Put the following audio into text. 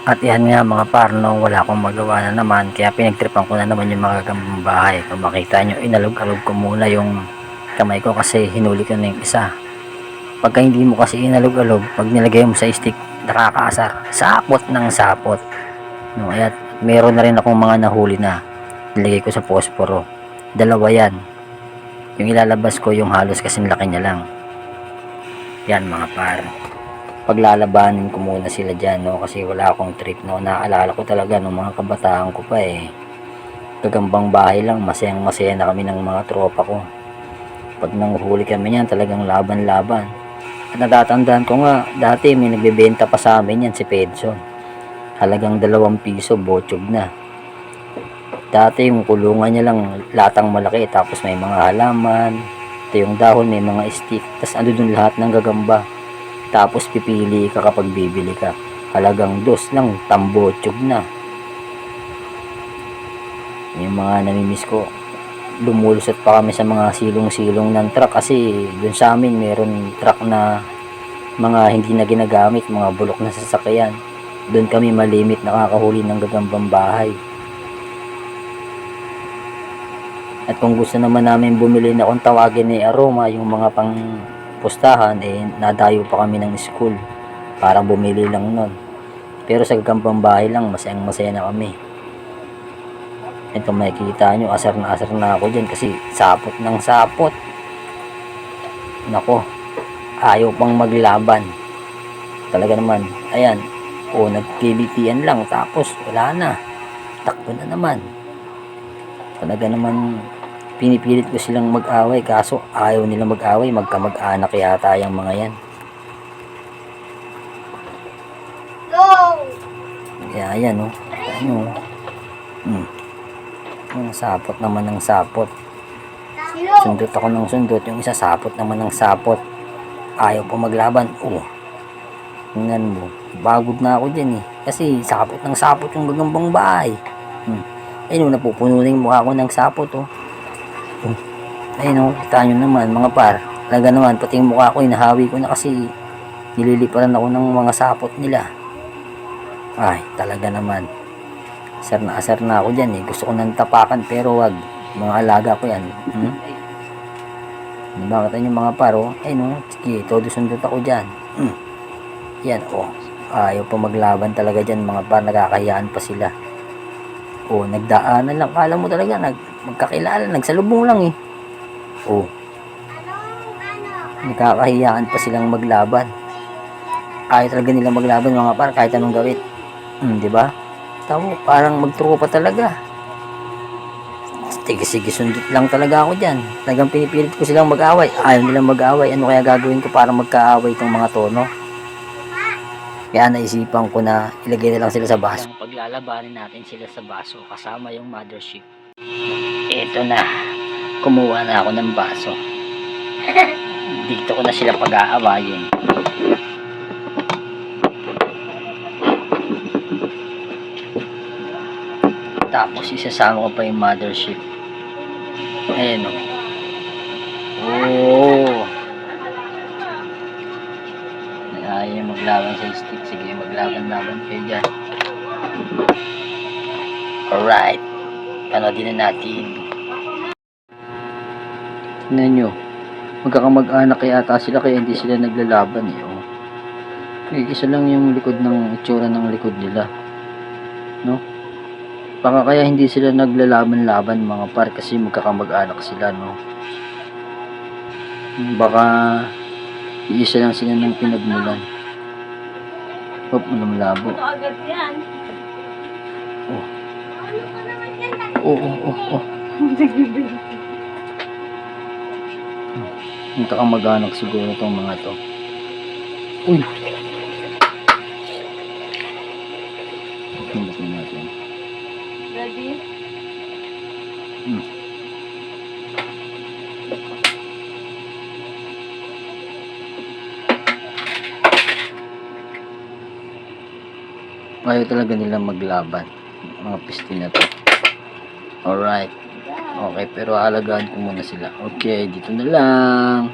At yan nga mga par, no, wala akong magawa na naman, kaya pinagtripan ko na naman yung mga gagambang bahay. Kung makita nyo, inalog-alog ko muna yung kamay ko kasi hinuli ko na yung isa. Pagka hindi mo kasi inalog-alog, pag nilagay mo sa stick, nakakaasar, sapot ng sapot, no. At meron na rin akong mga nahuli na nilagay ko sa posporo, dalawa yan. Yung ilalabas ko yung halos kasing laki niya lang. Yan mga par, paglalabanin ko muna sila dyan, no, kasi wala akong trip, no. Naalala ko talaga nung mga kabataan ko pa gagambang bahay lang, masayang masaya na kami ng mga tropa ko. Pag nanguhuli kami niyan, talagang laban-laban. At natatandaan ko nga, dati may nagbebenta pa sa amin yan, si Pedson. Halagang 2 piso, botsog na. Dati yung kulungan niya lang, latang malaki, tapos may mga halaman, ito yung dahon, may mga stick, tapos ando dun lahat ng gagamba. Tapos pipili ka kapag bibili ka, halagang 2 lang, tambotsog na. Yung mga namimiss ko, lumulusot pa kami sa mga silong-silong ng truck, kasi dun sa amin meron truck na mga hindi na ginagamit, mga bulok na sasakyan. Dun kami malimit nakakahuli ng gagambang bahay. At kung gusto naman namin bumili na, kung tawagin ni Aroma, yung mga pang pustahan, nadayo pa kami ng school para bumili lang nun. Pero sa gagambang bahay lang, masayang masaya na kami. Ito makikita nyo, asar na ako dyan kasi sapot ng sapot. Nako, ayaw pang maglaban talaga naman. Ayan, nagkilitian lang, tapos wala na, takbo na naman. Talaga naman pinipilit ko silang mag-away, kaso ayaw nila mag-away, magkamag-anak yata yung mga yan. Kaya ayan, oh. Ano, yung sapot naman ng sapot. Sundot ako ng sundot, yung isa sapot naman ng sapot. Ayaw pa maglaban. Tingnan mo, bagod na ako dyan kasi sapot ng sapot yung gagambang bahay. Ayun, napupuno na yung mukha ko ng sapot, ayun, kita nyo naman mga par, talaga naman, pati yung mukha ko inahawi ko na kasi nililiparan ako ng mga sapot nila. Ay, talaga naman, asar na ako dyan gusto ko nang tapakan, pero wag, mga alaga ko yan. Diba, kita nyo mga par, ayun, sige, todo sundot ako dyan. Yan, ayaw pa maglaban talaga dyan mga par, nakakahiyaan pa sila. Nagdaanan lang, kala mo talaga magkakilala, nagsalubong lang nakakahiyaan pa silang maglaban. Ayaw talaga nila maglaban mga par, kahit anong gawin. Diba? Tamo, parang magtropa talaga. Sige, sundot lang talaga ako dyan. Talagang pinipilit ko silang mag-away. Ayaw nilang mag-away. Ano kaya gagawin ko para magkaaway itong mga tono? Kaya naisipan ko na ilagay na lang sila sa baso. Paglalabanin natin sila sa baso kasama yung mothership. Ito na, kumuha na ako ng baso. Dito ko na sila pag-aawayin. Tapos isasama ko pa yung mothership. Ayan ayaw maglaban sa stick. Sige, maglaban-laban kayo dyan. Alright, panoodin na natin. Tingnan nyo, magkakamag-anak yata sila, kaya hindi sila naglalaban isa lang yung likod ng itsura ng likod nila, no? Baka kaya hindi sila naglalaban-laban mga par, kasi magkakamag-anak sila, no? Baka iisa lang sila ng pinagmulan. Malabo. Agad yan. Magkakamag-anak siguro itong mga to. Tingnan natin. Ready? Ayaw talaga nilang maglaban, mga pistil na to. Alright, okay, pero aalagaan ko muna sila. Okay, dito na lang.